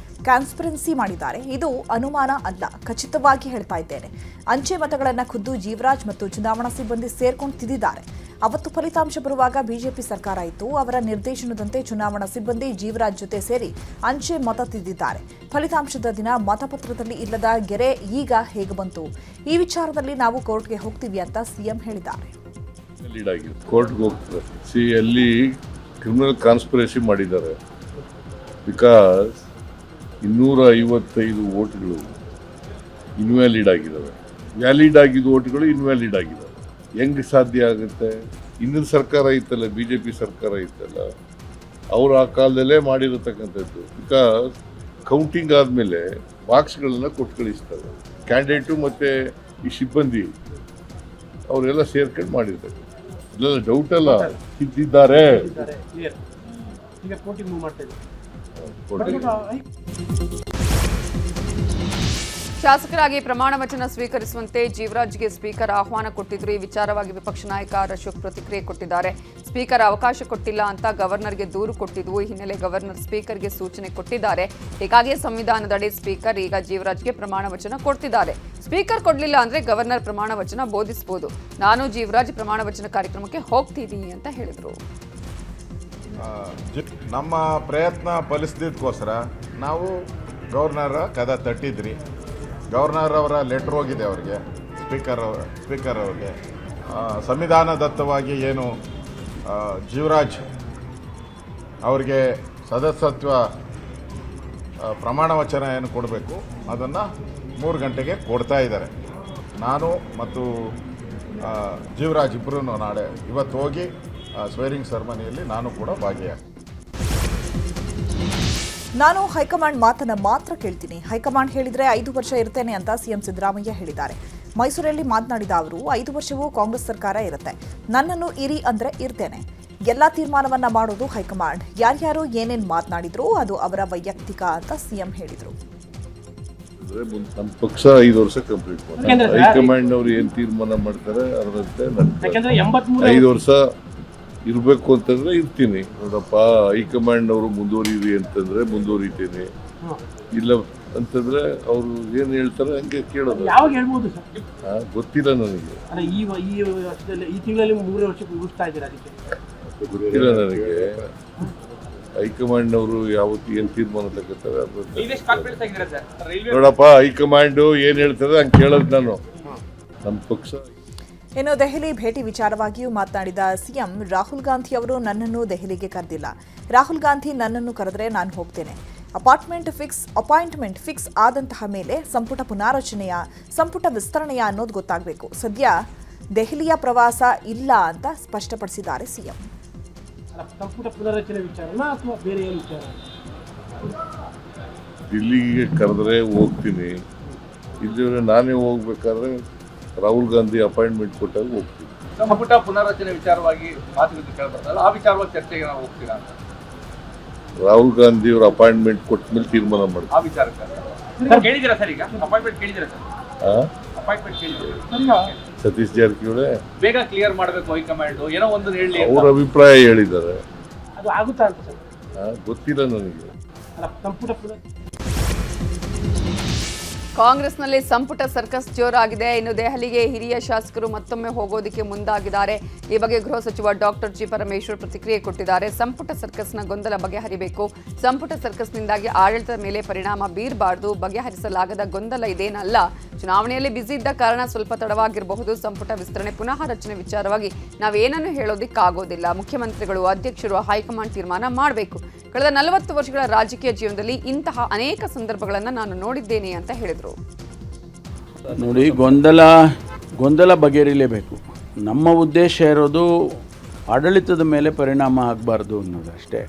ಕಾನ್ಸ್ಪಿರೆನ್ಸಿ ಮಾಡಿದ್ದಾರೆ. ಇದು ಅನುಮಾನ ಅಲ್ಲ, ಖಚಿತವಾಗಿ ಹೇಳ್ತಾ ಇದ್ದೇನೆ. ಅಂಚೆ ಮತಗಳನ್ನು ಖುದ್ದು ಜೀವರಾಜ್ ಮತ್ತು ಚುನಾವಣಾ ಸಿಬ್ಬಂದಿ ಸೇರ್ಕೊಂಡು ತಿದ್ದಿದ್ದಾರೆ. ಅವತ್ತು ಫಲಿತಾಂಶ ಬರುವಾಗ ಬಿಜೆಪಿ ಸರ್ಕಾರ ಇತ್ತು. ಅವರ ನಿರ್ದೇಶನದಂತೆ ಚುನಾವಣಾ ಸಿಬ್ಬಂದಿ ಜೀವರಾಜ್ ಜೊತೆ ಸೇರಿ ಅಂಚೆ ಮತ ತಿದ್ದಿದ್ದಾರೆ. ಫಲಿತಾಂಶದ ದಿನ ಮತಪತ್ರದಲ್ಲಿ ಇಲ್ಲದ ಗೆರೆ ಈಗ ಹೇಗೆ ಬಂತು? ಈ ವಿಚಾರದಲ್ಲಿ ನಾವು ಕೋರ್ಟ್ಗೆ ಹೋಗ್ತೀವಿ ಅಂತ ಸಿಎಂ ಹೇಳಿದ್ದಾರೆ. ಲೀಡ್ ಆಗಿದೆ, ಕೋರ್ಟ್ಗೆ ಹೋಗ್ತಾರೆ. ಅಲ್ಲಿ ಕ್ರಿಮಿನಲ್ ಕಾನ್ಸ್ಪಿರಸಿ ಮಾಡಿದ್ದಾರೆ. ಬಿಕಾಸ್ 255 ವೋಟ್ಗಳು ಇನ್ವ್ಯಾಲಿಡ್ ಆಗಿದ್ದಾವೆ. ವ್ಯಾಲಿಡ್ ಆಗಿದ್ದು ವೋಟ್ಗಳು ಇನ್ವ್ಯಾಲಿಡ್ ಆಗಿದ್ದಾವೆ. ಹೆಂಗೆ ಸಾಧ್ಯ ಆಗುತ್ತೆ? ಹಿಂದಿನ ಸರ್ಕಾರ ಇತ್ತಲ್ಲ, BJP ಸರ್ಕಾರ ಇತ್ತಲ್ಲ, ಅವರು ಆ ಕಾಲದಲ್ಲೇ ಮಾಡಿರತಕ್ಕಂಥದ್ದು. ಬಿಕಾಸ್ ಕೌಂಟಿಂಗ್ ಆದಮೇಲೆ ಬಾಕ್ಸ್ಗಳನ್ನ ಕೊಟ್ಟು ಕಳಿಸ್ತಾರೆ. ಕ್ಯಾಂಡಿಡೇಟು ಮತ್ತು ಈ ಸಿಬ್ಬಂದಿ ಅವರೆಲ್ಲ ಸೇರ್ಕೊಂಡು ಮಾಡಿರ್ತಾರೆ. ಇಲ್ಲ ಡೌಟ್ ಅಲ್ಲ, ಇದ್ದಿದ್ದಾರೆ. ಶಾಸಕರಾಗಿ ಪ್ರಮಾಣ ವಚನ ಸ್ವೀಕರಿಸುವಂತೆ ಜೀವರಾಜ್ಗೆ ಸ್ಪೀಕರ್ ಆಹ್ವಾನ ಕೊಟ್ಟಿದ್ರು. ಈ ವಿಚಾರವಾಗಿ ವಿಪಕ್ಷ ನಾಯಕ ಅಶೋಕ್ ಪ್ರತಿಕ್ರಿಯೆ ಕೊಟ್ಟಿದ್ದಾರೆ. ಸ್ಪೀಕರ್ ಅವಕಾಶ ಕೊಟ್ಟಿಲ್ಲ ಅಂತ ಗವರ್ನರ್ಗೆ ದೂರು ಕೊಟ್ಟಿದ್ವು. ಈ ಹಿನ್ನೆಲೆ ಗವರ್ನರ್ ಸ್ಪೀಕರ್ಗೆ ಸೂಚನೆ ಕೊಟ್ಟಿದ್ದಾರೆ. ಹೀಗಾಗಿ ಸಂವಿಧಾನದಡಿ ಸ್ಪೀಕರ್ ಈಗ ಜೀವರಾಜ್ಗೆ ಪ್ರಮಾಣ ವಚನ ಕೊಡ್ತಿದ್ದಾರೆ. ಸ್ಪೀಕರ್ ಕೊಡಲಿಲ್ಲ ಅಂದ್ರೆ ಗವರ್ನರ್ ಪ್ರಮಾಣ ವಚನ ಬೋಧಿಸಬಹುದು. ನಾನು ಜೀವರಾಜ್ ಪ್ರಮಾಣ ವಚನ ಕಾರ್ಯಕ್ರಮಕ್ಕೆ ಹೋಗ್ತೀನಿ ಅಂತ ಹೇಳಿದ್ರು. ನಮ್ಮ ಪ್ರಯತ್ನ ಫಲಿಸಿದ್ದಕ್ಕೋಸ್ಕರ ನಾವು ಗವರ್ನರ್ ಕದ ತಟ್ಟಿದ್ರಿ. ಗವರ್ನರ್ ಅವರ ಲೆಟ್ರ್ ಹೋಗಿದೆ ಅವರಿಗೆ, ಸ್ಪೀಕರ್ ಅವರಿಗೆ. ಸಂವಿಧಾನದತ್ತವಾಗಿ ಏನು ಜೀವರಾಜ್ ಅವರಿಗೆ ಸದಸ್ಯತ್ವ ಪ್ರಮಾಣ ವಚನ ಏನು ಕೊಡಬೇಕು ಅದನ್ನು 3 ಗಂಟೆಗೆ ಕೊಡ್ತಾ ಇದ್ದಾರೆ. ನಾನು ಮತ್ತು ಜೀವರಾಜ್ ಇಬ್ಬರೂ ಇವತ್ತು ಹೋಗಿ ಸ್ವೇರಿಂಗ್ ಸೆರೆಮನಿಯಲ್ಲಿ ನಾನು ಕೂಡ ಭಾಗಿಯಾಗ್ತೀನಿ. ನಾನು ಹೈಕಮಾಂಡ್ ಮಾತನ್ನ ಮಾತ್ರ ಕೇಳ್ತೀನಿ. ಹೈಕಮಾಂಡ್ ಹೇಳಿದ್ರೆ 5 ವರ್ಷ ಇರ್ತೇನೆ ಅಂತ ಸಿಎಂ ಸಿದ್ದರಾಮಯ್ಯ ಹೇಳಿದ್ದಾರೆ. ಮೈಸೂರಲ್ಲಿ ಮಾತನಾಡಿದ ಅವರು 5 ವರ್ಷವೂ ಕಾಂಗ್ರೆಸ್ ಸರ್ಕಾರ ಇರುತ್ತೆ, ನನ್ನನ್ನು ಇರಿ ಅಂದ್ರೆ ಇರ್ತೇನೆ. ಎಲ್ಲಾ ತೀರ್ಮಾನವನ್ನ ಮಾಡೋದು ಹೈಕಮಾಂಡ್. ಯಾರ್ಯಾರು ಏನೇನ್ ಮಾತನಾಡಿದ್ರು ಅದು ಅವರ ವೈಯಕ್ತಿಕ ಅಂತ ಸಿಎಂ ಹೇಳಿದ್ರು. ನಮ್ಮ ಪಕ್ಷ 5 ವರ್ಷ ಕಂಪ್ಲೀಟ್ ಮಾಡ್ತಾರೆ. ಹೈಕಮಾಂಡ್ ಅವರು ಏನ್ ತೀರ್ಮಾನ ಮಾಡ್ತಾರೆ ಅದರಂತೆ 5 ವರ್ಷ ಇರಬೇಕು ಅಂತಂದ್ರೆ ಇರ್ತೀನಿ. ನೋಡಪ್ಪ, ಹೈಕಮಾಂಡ್ ಅವರು ಮುಂದುವರಿರಿ ಅಂತಂದ್ರೆ ಮುಂದುವರಿತೀನಿ, ಇಲ್ಲ ಅಂತಂದ್ರೆ ಅವರು ಏನ್ ಹೇಳ್ತಾರೆ ಹಂಗೆ ಕೇಳೋದು. ಯಾವಾಗ ಹೇಳ್ಬೋದು ಸರ್? ಗೊತ್ತಿಲ್ಲ ನನಗೆ. ಈ ತಿಂಗಳಲ್ಲಿ 3 ವರ್ಷಕ್ಕೆ ಮುಗಿಸ್ತಾ ಇದ್ದೀರಾ? ಅದಕ್ಕೆ ಗೊತ್ತಿಲ್ಲ ನನಗೆ. ಹೈಕಮಾಂಡ್ ಅವರು ಯಾವತ್ತು ಏನ್ ತೀರ್ಮಾನ ತಗೋತಾರೆ ನೋಡಪ್ಪ, ಹೈಕಮಾಂಡ್ ಏನ್ ಹೇಳ್ತಾರೆ ಹಂಗೆ ಕೇಳೋದು ನಾನು. ನಮ್ಮ ಪಕ್ಷ. ಇನ್ನು ದೆಹಲಿ ಭೇಟಿ ವಿಚಾರವಾಗಿಯೂ ಮಾತನಾಡಿದ ಸಿಎಂ, ರಾಹುಲ್ ಗಾಂಧಿ ಅವರು ನನ್ನನ್ನು ದೆಹಲಿಗೆ ಕರೆದಿಲ್ಲ. ರಾಹುಲ್ ಗಾಂಧಿ ನನ್ನನ್ನು ಕರೆದ್ರೆ ನಾನು ಹೋಗ್ತೇನೆ. ಅಪಾಯಿಂಟ್ಮೆಂಟ್ ಫಿಕ್ಸ್ ಆದಂತಹ ಮೇಲೆ ಸಂಪುಟ ವಿಸ್ತರಣೆಯ ಅನ್ನೋದು ಗೊತ್ತಾಗಬೇಕು. ಸದ್ಯ ದೆಹಲಿಯ ಪ್ರವಾಸ ಇಲ್ಲ ಅಂತ ಸ್ಪಷ್ಟಪಡಿಸಿದ್ದಾರೆ ಸಿಎಂ. ಸಂಪುಟ ಪುನರಚನೆ ವಿಚಾರನಾ ಅಥವಾ ಬೇರೆ ಏನು ವಿಚಾರ? ದಿಲ್ಲಿಗೆ ಕರೆದ್ರೆ ಹೋಗ್ತೀನಿ, ಇಲ್ಲಿವರೆ ನಾನೇ ಹೋಗ್ಬೇಕಾದ್ರೆ ರಾಹುಲ್ ಗಾಂಧಿ ಅಪಾಯಿಂಟ್ಮೆಂಟ್ ಕೊಟ್ಟಾಗ ಹೋಗ್ತೀನಿ. ಸಂಪುಟ ಪುನರಚನೆ ವಿಚಾರವಾಗಿ ಮಾತುಕತೆ ಕೇಳ್ಬರ್ತಲ್ಲ, ಆ ವಿಚಾರವಾಗಿ ಚರ್ಚೆಗೆ ನಾವು ಹೋಗ್ತೀರಾ ಅಂತ? ರಾಹುಲ್ ಗಾಂಧಿ ಅವರು ಅಪಾಯಿಂಟ್ಮೆಂಟ್ ಕೊಟ್ಟ ಮೇಲೆ ತೀರ್ಮಾನ ಮಾಡ್ತಾರೆ. ಆ ವಿಚಾರಕ್ಕೆ ಕೇಳಿದ್ದೀರಾ ಸರ್? ಈಗ ಅಪಾಯಿಂಟ್ಮೆಂಟ್ ಕೇಳಿದ್ದೀರಾ ಸರ್? ಅಪಾಯಿಂಟ್ಮೆಂಟ್ ಕೇಳಿದ್ದೀರಾ? ಸತೀಶ್ ಜಾರಕಿಹೊಳಿ ಬೇಗ ಕ್ಲಿಯರ್ ಮಾಡಬೇಕು ಹೈಕಮಾಂಡ್, ಏನೋ ಒಂದು ಹೇಳಿ ಅವ್ರ ಅಭಿಪ್ರಾಯ ಹೇಳಿದ್ದಾರೆ. ಅದು ಆಗುತ್ತಾ ಅಂತ ಸರ್? ಗೊತ್ತಿಲ್ಲ ನನಗೆ. ಸಂಪುಟ ಕಾಂಗ್ರೆಸ್ನಲ್ಲಿ ಸಂಪುಟ ಸರ್ಕಸ್ ಜೋರಾಗಿದೆ. ಇನ್ನು ದೆಹಲಿಗೆ ಹಿರಿಯ ಶಾಸಕರು ಮತ್ತೊಮ್ಮೆ ಹೋಗೋದಕ್ಕೆ ಮುಂದಾಗಿದ್ದಾರೆ. ಈ ಬಗ್ಗೆ ಗೃಹ ಸಚಿವ ಡಾಕ್ಟರ್ ಜಿ ಪರಮೇಶ್ವರ್ ಪ್ರತಿಕ್ರಿಯೆ ಕೊಟ್ಟಿದ್ದಾರೆ. ಸಂಪುಟ ಸರ್ಕಸ್ನ ಗೊಂದಲ ಬಗೆಹರಿಬೇಕು. ಸಂಪುಟ ಸರ್ಕಸ್ನಿಂದಾಗಿ ಆಡಳಿತದ ಮೇಲೆ ಪರಿಣಾಮ ಬೀರಬಾರದು. ಬಗೆಹರಿಸಲಾಗದ ಗೊಂದಲ ಇದೇನಲ್ಲ. ಚುನಾವಣೆಯಲ್ಲಿ ಬ್ಯುಸಿ ಇದ್ದ ಕಾರಣ ಸ್ವಲ್ಪ ತಡವಾಗಿರಬಹುದು. ಸಂಪುಟ ವಿಸ್ತರಣೆ ಪುನಃ ರಚನೆ ವಿಚಾರವಾಗಿ ನಾವೇನನ್ನು ಹೇಳೋದಿಕ್ಕಾಗೋದಿಲ್ಲ. ಮುಖ್ಯಮಂತ್ರಿಗಳು, ಅಧ್ಯಕ್ಷರು, ಹೈಕಮಾಂಡ್ ತೀರ್ಮಾನ ಮಾಡಬೇಕು. ಕಳೆದ 40 ವರ್ಷಗಳ ರಾಜಕೀಯ ಜೀವನದಲ್ಲಿ ಇಂತಹ ಅನೇಕ ಸಂದರ್ಭಗಳನ್ನು ನಾನು ನೋಡಿದ್ದೇನೆ ಅಂತ ಹೇಳಿದರು. ನೋಡಿ, ಗೊಂದಲ ಬಗೆಹರಿಲೇಬೇಕು. ನಮ್ಮ ಉದ್ದೇಶ ಇರೋದು ಆಡಳಿತದ ಮೇಲೆ ಪರಿಣಾಮ ಆಗಬಾರ್ದು ಅನ್ನೋದಷ್ಟೇ.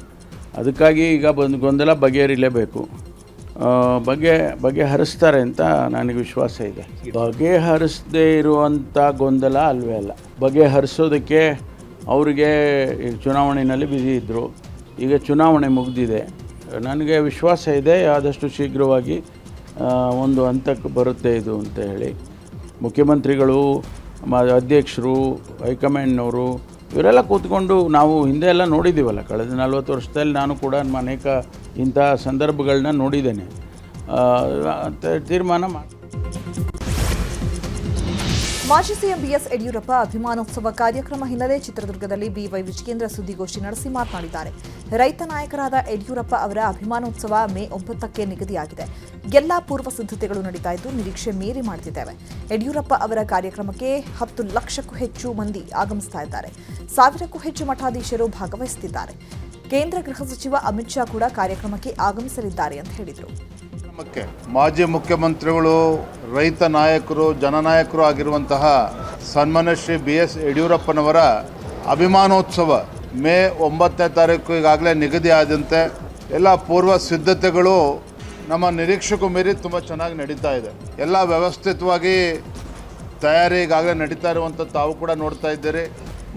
ಅದಕ್ಕಾಗಿ ಈಗ ಗೊಂದಲ ಬಗೆಹರಿಲೇಬೇಕು. ಬಗೆಹರಿಸ್ತಾರೆ ಅಂತ ನನಗೆ ವಿಶ್ವಾಸ ಇದೆ. ಬಗೆಹರಿಸದೇ ಇರುವಂಥ ಗೊಂದಲ ಅಲ್ವೇ ಅಲ್ಲ. ಬಗೆಹರಿಸೋದಕ್ಕೆ ಅವರಿಗೆ ಈಗ ಚುನಾವಣೆಯಲ್ಲಿ ಬ್ಯುಸಿ ಇದ್ದರು. ಈಗ ಚುನಾವಣೆ ಮುಗಿದಿದೆ. ನನಗೆ ವಿಶ್ವಾಸ ಇದೆ ಆದಷ್ಟು ಶೀಘ್ರವಾಗಿ ಒಂದು ಹಂತಕ್ಕೆ ಬರುತ್ತೆ ಇದು ಅಂತ ಹೇಳಿ. ಮುಖ್ಯಮಂತ್ರಿಗಳು, ಅಧ್ಯಕ್ಷರು, ಹೈಕಮಾಂಡ್ನವರು ಇವರೆಲ್ಲ ಕೂತ್ಕೊಂಡು ನಾವು ಹಿಂದೆ ಎಲ್ಲ ನೋಡಿದ್ದೀವಲ್ಲ. ಕಳೆದ 40 ವರ್ಷದಲ್ಲಿ ನಾನು ಕೂಡ ಅನೇಕ ಇಂಥ ಸಂದರ್ಭಗಳನ್ನ ನೋಡಿದ್ದೇನೆ. ತೀರ್ಮಾನ ಮಾಡಿ. ಮಾಜಿ ಸಿಎಂ ಬಿಎಸ್ ಯಡಿಯೂರಪ್ಪ ಅಭಿಮಾನೋತ್ಸವ ಕಾರ್ಯಕ್ರಮ ಹಿನ್ನೆಲೆ ಚಿತ್ರದುರ್ಗದಲ್ಲಿ ಬಿವೈ ವಿಜಯೇಂದ್ರ ಸುದ್ದಿಗೋಷ್ಠಿ ನಡೆಸಿ ಮಾತನಾಡಿದ್ದಾರೆ. ರೈತ ನಾಯಕರಾದ ಯಡಿಯೂರಪ್ಪ ಅವರ ಅಭಿಮಾನೋತ್ಸವ ಮೇ 9ಕ್ಕೆ ನಿಗದಿಯಾಗಿದೆ. ಎಲ್ಲಾ ಪೂರ್ವ ಸಿದ್ಧತೆಗಳು ನಡೀತಾ ಇದ್ದು ನಿರೀಕ್ಷೆ ಮೀರಿ ಮಾಡುತ್ತಿದ್ದೇವೆ. ಯಡಿಯೂರಪ್ಪ ಅವರ ಕಾರ್ಯಕ್ರಮಕ್ಕೆ 10 ಲಕ್ಷಕ್ಕೂ ಹೆಚ್ಚು ಮಂದಿ ಆಗಮಿಸ್ತಾ ಇದ್ದಾರೆ. 1000ಕ್ಕೂ ಹೆಚ್ಚು ಮಠಾಧೀಶರು ಭಾಗವಹಿಸುತ್ತಿದ್ದಾರೆ. ಕೇಂದ್ರ ಗೃಹ ಸಚಿವ ಅಮಿತ್ ಶಾ ಕೂಡ ಕಾರ್ಯಕ್ರಮಕ್ಕೆ ಆಗಮಿಸಲಿದ್ದಾರೆ ಅಂತ ಹೇಳಿದರು. ಮಾಜಿ ಮುಖ್ಯಮಂತ್ರಿಗಳು, ರೈತ ನಾಯಕರು, ಜನನಾಯಕರು ಆಗಿರುವಂತಹ ಸನ್ಮಾನ್ಯ ಶ್ರೀ BS ಯಡಿಯೂರಪ್ಪನವರ ಅಭಿಮಾನೋತ್ಸವ ಮೇ 9ನೇ ತಾರೀಕು ಈಗಾಗಲೇ ನಿಗದಿ ಆದಂತೆ ಎಲ್ಲ ಪೂರ್ವ ಸಿದ್ಧತೆಗಳು ನಮ್ಮ ನಿರೀಕ್ಷೆಗೂ ಮೀರಿ ತುಂಬ ಚೆನ್ನಾಗಿ ನಡೀತಾ ಇದೆ. ಎಲ್ಲ ವ್ಯವಸ್ಥಿತವಾಗಿ ತಯಾರಿ ಈಗಾಗಲೇ ನಡೀತಾ ಇರುವಂಥ ತಾವು ಕೂಡ ನೋಡ್ತಾ ಇದ್ದೀರಿ.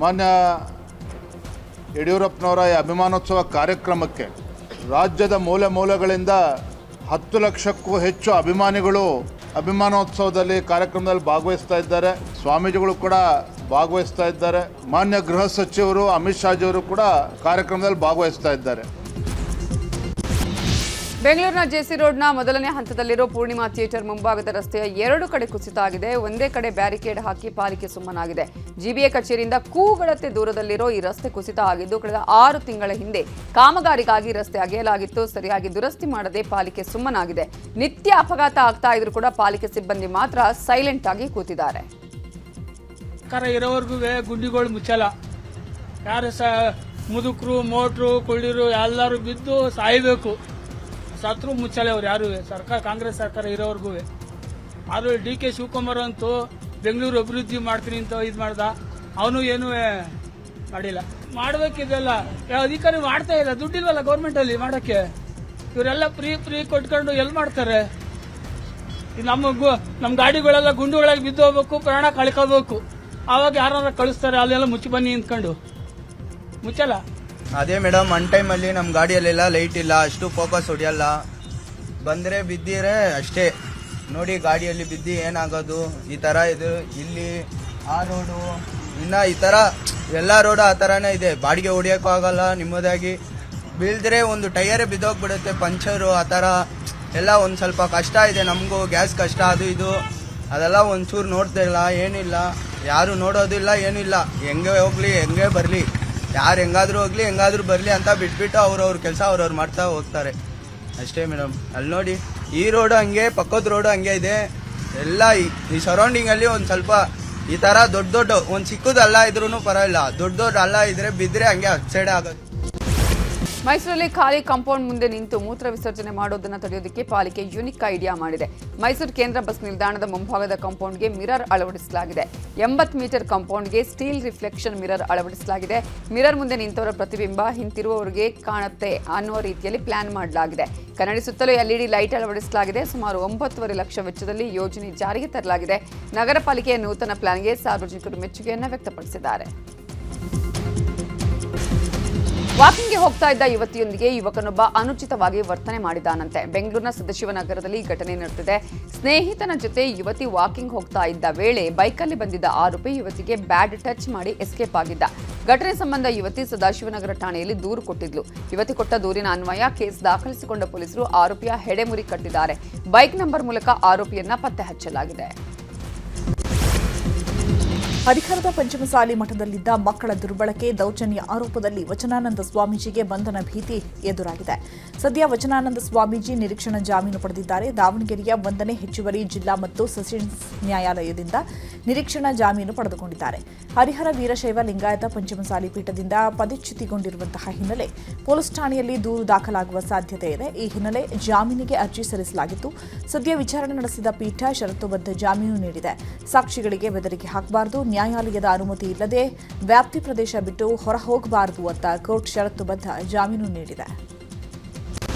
ಮಾನ್ಯ ಯಡಿಯೂರಪ್ಪನವರ ಈ ಅಭಿಮಾನೋತ್ಸವ ಕಾರ್ಯಕ್ರಮಕ್ಕೆ ರಾಜ್ಯದ ಮೂಲೆ ಮೂಲೆಗಳಿಂದ 10 ಲಕ್ಷಕ್ಕೂ ಹೆಚ್ಚು ಅಭಿಮಾನಿಗಳು ಅಭಿಮಾನೋತ್ಸವದಲ್ಲಿ ಕಾರ್ಯಕ್ರಮದಲ್ಲಿ ಭಾಗವಹಿಸ್ತಾ ಇದ್ದಾರೆ. ಸ್ವಾಮೀಜಿಗಳು ಕೂಡ ಭಾಗವಹಿಸ್ತಾ ಇದ್ದಾರೆ. ಮಾನ್ಯ ಗೃಹ ಸಚಿವರು ಅಮಿತ್ ಶಾಜಿಯವರು ಕೂಡ ಕಾರ್ಯಕ್ರಮದಲ್ಲಿ ಭಾಗವಹಿಸ್ತಾ ಇದ್ದಾರೆ. ಬೆಂಗಳೂರಿನ ಜೆಸಿ ರೋಡ್ನ ಮೊದಲನೇ ಹಂತದಲ್ಲಿರೋ ಪೂರ್ಣಿಮಾ ಥಿಯೇಟರ್ ಮುಂಭಾಗದ ರಸ್ತೆಯ 2 ಕಡೆ ಕುಸಿತ ಆಗಿದೆ. ಒಂದೇ ಕಡೆ ಬ್ಯಾರಿಕೇಡ್ ಹಾಕಿ ಪಾಲಿಕೆ ಸುಮ್ಮನಾಗಿದೆ. ಜಿಬಿಎ ಕಚೇರಿಯಿಂದ ಕೂಗಳತೆ ದೂರದಲ್ಲಿರೋ ಈ ರಸ್ತೆ ಕುಸಿತ ಆಗಿದ್ದು ಕಳೆದ 6 ತಿಂಗಳ ಹಿಂದೆ ಕಾಮಗಾರಿಗಾಗಿ ರಸ್ತೆ ಅಗೆಯಲಾಗಿತ್ತು. ಸರಿಯಾಗಿ ದುರಸ್ತಿ ಮಾಡದೆ ಪಾಲಿಕೆ ಸುಮ್ಮನಾಗಿದೆ. ನಿತ್ಯ ಅಪಘಾತ ಆಗ್ತಾ ಇದ್ರೂ ಕೂಡ ಪಾಲಿಕೆ ಸಿಬ್ಬಂದಿ ಮಾತ್ರ ಸೈಲೆಂಟ್ ಆಗಿ ಕೂತಿದ್ದಾರೆ. ಸರ್ಕಾರ ಇರೋವರೆಗೂ ಗುಂಡಿಗಳು ಮುಚ್ಚಲ್ಲ. ಯಾರು ಮುದುಕರು, ಮೋಟ್ರು, ಕುಳ್ಳಿರು ಎಲ್ಲರೂ ಬಿದ್ದು ಸಾಯಬೇಕು. ಸತ್ರು ಮುಚ್ಚಲೆ ಅವ್ರು ಯಾರು ಸರ್ಕಾರ, ಕಾಂಗ್ರೆಸ್ ಸರ್ಕಾರ ಇರೋವರೆಗೂ. ಆದರೂ DK ಶಿವಕುಮಾರ್ ಅಂತೂ ಬೆಂಗಳೂರು ಅಭಿವೃದ್ಧಿ ಮಾಡ್ತೀನಿ ಅಂತ ಇದು ಮಾಡ್ದ. ಅವನು ಏನೂ ಮಾಡಿಲ್ಲ. ಮಾಡಬೇಕಿದೆಲ್ಲ ಅಧಿಕಾರಿ ಮಾಡ್ತಾ ಇಲ್ಲ. ದುಡ್ಡಿಲ್ವಲ್ಲ ಗೌರ್ಮೆಂಟಲ್ಲಿ ಮಾಡೋಕ್ಕೆ. ಇವರೆಲ್ಲ ಫ್ರೀ ಕೊಟ್ಕೊಂಡು ಎಲ್ಲಿ ಮಾಡ್ತಾರೆ? ನಮ್ಮ ಗಾಡಿಗಳೆಲ್ಲ ಗುಂಡುಗಳಿಗೆ ಬಿದ್ದು ಹೋಗ್ಬೇಕು, ಪ್ರಾಣ ಕಳ್ಕೋಬೇಕು. ಆವಾಗ ಯಾರು ಕಳಿಸ್ತಾರೆ? ಅಲ್ಲೆಲ್ಲ ಮುಚ್ಚಿ ಬನ್ನಿ ನಿಂತ್ಕೊಂಡು ಮುಚ್ಚಲ್ಲ. ಅದೇ ಮೇಡಮ್, ಅನ್ ಟೈಮಲ್ಲಿ ನಮ್ಮ ಗಾಡಿಯಲ್ಲೆಲ್ಲ ಲೈಟ್ ಇಲ್ಲ, ಅಷ್ಟು ಫೋಕಸ್ ಹೊಡೆಯಲ್ಲ. ಬಂದರೆ ಬಿದ್ದಿರೆ ಅಷ್ಟೇ. ನೋಡಿ ಗಾಡಿಯಲ್ಲಿ ಬಿದ್ದು ಏನಾಗೋದು ಈ ಥರ ಇದು. ಇಲ್ಲಿ ಆ ರೋಡು ಇನ್ನು ಈ ಥರ ಎಲ್ಲ ರೋಡು ಆ ಥರನೇ ಇದೆ. ಬಾಡಿಗೆ ಹೊಡಿಯೋಕ್ಕೂ ಆಗಲ್ಲ. ನಿಮ್ಮದಾಗಿ ಬೀಳ್ದ್ರೆ ಒಂದು ಟೈರೇ ಬಿದ್ದೋಗ್ಬಿಡುತ್ತೆ, ಪಂಚರು ಆ ಥರ ಎಲ್ಲ. ಒಂದು ಸ್ವಲ್ಪ ಕಷ್ಟ ಇದೆ ನಮಗೂ, ಗ್ಯಾಸ್ ಕಷ್ಟ ಅದು ಇದು ಅದೆಲ್ಲ ಒಂಚೂರು ನೋಡ್ತಾ ಇಲ್ಲ, ಏನಿಲ್ಲ. ಯಾರು ನೋಡೋದಿಲ್ಲ, ಏನಿಲ್ಲ. ಹೆಂಗೆ ಹೋಗ್ಲಿ ಹೆಂಗೆ ಬರಲಿ, ಯಾರು ಹೆಂಗಾದ್ರೂ ಹೋಗ್ಲಿ ಹೆಂಗಾದ್ರೂ ಬರಲಿ ಅಂತ ಬಿಟ್ಬಿಟ್ಟು ಅವ್ರವ್ರ ಕೆಲಸ ಅವ್ರವ್ರು ಮಾಡ್ತಾ ಹೋಗ್ತಾರೆ ಅಷ್ಟೇ ಮೇಡಮ್. ಅಲ್ಲಿ ನೋಡಿ, ಈ ರೋಡು ಹಂಗೆ, ಪಕ್ಕದ ರೋಡು ಹಂಗೆ ಇದೆ ಎಲ್ಲ. ಈ ಸರೌಂಡಿಂಗಲ್ಲಿ ಒಂದು ಸ್ವಲ್ಪ ಈ ಥರ ದೊಡ್ಡ ಒಂದು ಚಿಕ್ಕದಲ್ಲ ಇದ್ರೂ ಪರವಾಗಿಲ್ಲ, ದೊಡ್ಡ ಅಲ್ಲ ಇದ್ರೆ ಬಿದ್ದರೆ ಹಂಗೆ ಅಪ್ಸೈಡ್ ಆಗೋದು. ಮೈಸೂರಲ್ಲಿ ಖಾಲಿ ಕಾಂಪೌಂಡ್ ಮುಂದೆ ನಿಂತು ಮೂತ್ರ ವಿಸರ್ಜನೆ ಮಾಡೋದನ್ನು ತಡೆಯೋದಕ್ಕೆ ಪಾಲಿಕೆ ಯೂನಿಕ್ ಐಡಿಯಾ ಮಾಡಿದೆ. ಮೈಸೂರು ಕೇಂದ್ರ ಬಸ್ ನಿಲ್ದಾಣದ ಮುಂಭಾಗದ ಕಾಂಪೌಂಡ್ಗೆ ಮಿರರ್ ಅಳವಡಿಸಲಾಗಿದೆ. 80 ಮೀಟರ್ ಕಾಂಪೌಂಡ್ಗೆ ಸ್ಟೀಲ್ ರಿಫ್ಲೆಕ್ಷನ್ ಮಿರರ್ ಅಳವಡಿಸಲಾಗಿದೆ. ಮಿರರ್ ಮುಂದೆ ನಿಂತವರ ಪ್ರತಿಬಿಂಬ ಹಿಂತಿರುವವರಿಗೆ ಕಾಣುತ್ತೆ ಅನ್ನುವ ರೀತಿಯಲ್ಲಿ ಪ್ಲಾನ್ ಮಾಡಲಾಗಿದೆ. ಕನ್ನಡಿ ಸುತ್ತಲೂ LED ಲೈಟ್ ಅಳವಡಿಸಲಾಗಿದೆ. ಸುಮಾರು 9.5 ಲಕ್ಷ ವೆಚ್ಚದಲ್ಲಿ ಯೋಜನೆ ಜಾರಿಗೆ ತರಲಾಗಿದೆ. ನಗರ ಪಾಲಿಕೆಯ ನೂತನ ಪ್ಲಾನ್ಗೆ ಸಾರ್ವಜನಿಕರು ಮೆಚ್ಚುಗೆಯನ್ನು ವ್ಯಕ್ತಪಡಿಸಿದ್ದಾರೆ. ವಾಕಿಂಗ್ಗೆ ಹೋಗ್ತಾ ಇದ್ದ ಯುವತಿಯೊಂದಿಗೆ ಯುವಕನೊಬ್ಬ ಅನುಚಿತವಾಗಿ ವರ್ತನೆ ಮಾಡಿದ್ದಾನಂತೆ. ಬೆಂಗಳೂರಿನ ಸದಾಶಿವನಗರದಲ್ಲಿ ಘಟನೆ ನಡೆದಿದೆ. ಸ್ನೇಹಿತನ ಜೊತೆ ಯುವತಿ ವಾಕಿಂಗ್ ಹೋಗ್ತಾ ಇದ್ದ ವೇಳೆ ಬೈಕಲ್ಲಿ ಬಂದಿದ್ದ ಆರೋಪಿ ಯುವತಿಗೆ ಬ್ಯಾಡ್ ಟಚ್ ಮಾಡಿ ಎಸ್ಕೇಪ್ ಆಗಿದ್ದ. ಘಟನೆ ಸಂಬಂಧ ಯುವತಿ ಸದಾಶಿವನಗರ ಠಾಣೆಯಲ್ಲಿ ದೂರು ಕೊಟ್ಟಿದ್ಲು. ಯುವತಿ ಕೊಟ್ಟ ದೂರಿನ ಅನ್ವಯ ಕೇಸ್ ದಾಖಲಿಸಿಕೊಂಡ ಪೊಲೀಸರು ಆರೋಪಿಯ ಹೆಡೆಮುರಿ ಕಟ್ಟಿದ್ದಾರೆ. ಬೈಕ್ ನಂಬರ್ ಮೂಲಕ ಆರೋಪಿಯನ್ನ ಪತ್ತೆ ಹಚ್ಚಲಾಗಿದೆ. ಹರಿಹರದ ಪಂಚಮಸಾಲಿ ಮಠದಲ್ಲಿದ್ದ ಮಕ್ಕಳ ದುರ್ಬಳಕೆ ದೌರ್ಜನ್ಯ ಆರೋಪದಲ್ಲಿ ವಚನಾನಂದ ಸ್ವಾಮೀಜಿಗೆ ಬಂಧನ ಭೀತಿ ಎದುರಾಗಿದೆ. ಸದ್ಯ ವಚನಾನಂದ ಸ್ವಾಮೀಜಿ ನಿರೀಕ್ಷಣಾ ಜಾಮೀನು ಪಡೆದಿದ್ದಾರೆ. ದಾವಣಗೆರೆಯ 1ನೇ ಹೆಚ್ಚುವರಿ ಜಿಲ್ಲಾ ಮತ್ತು ಸೆಷನ್ಸ್ ನ್ಯಾಯಾಲಯದಿಂದ ನಿರೀಕ್ಷಣಾ ಜಾಮೀನು ಪಡೆದುಕೊಂಡಿದ್ದಾರೆ. ಹರಿಹರ ವೀರಶೈವ ಲಿಂಗಾಯತ ಪಂಚಮಸಾಲಿ ಪೀಠದಿಂದ ಪದಚ್ಯುತಿಗೊಂಡಿರುವಂತಹ ಹಿನ್ನೆಲೆ ಪೊಲೀಸ್ ಠಾಣೆಯಲ್ಲಿ ದೂರು ದಾಖಲಾಗುವ ಸಾಧ್ಯತೆ ಇದೆ. ಈ ಹಿನ್ನೆಲೆ ಜಾಮೀನಿಗೆ ಅರ್ಜಿ ಸಲ್ಲಿಸಲಾಗಿತ್ತು. ಸದ್ಯ ವಿಚಾರಣೆ ನಡೆಸಿದ ಪೀಠ ಷರತ್ತುಬದ್ಧ ಜಾಮೀನು ನೀಡಿದೆ. ಸಾಕ್ಷಿಗಳಿಗೆ ಬೆದರಿಕೆ ಹಾಕಬಾರದು, ನ್ಯಾಯಾಲಯದ ಅನುಮತಿ ಇಲ್ಲದೆ ವ್ಯಾಪ್ತಿ ಪ್ರದೇಶ ಬಿಟ್ಟು ಹೊರ ಹೋಗಬಾರದು ಅಂತ ಕೋರ್ಟ್ ಷರತ್ತುಬದ್ಧ ಜಾಮೀನು ನೀಡಿದೆ.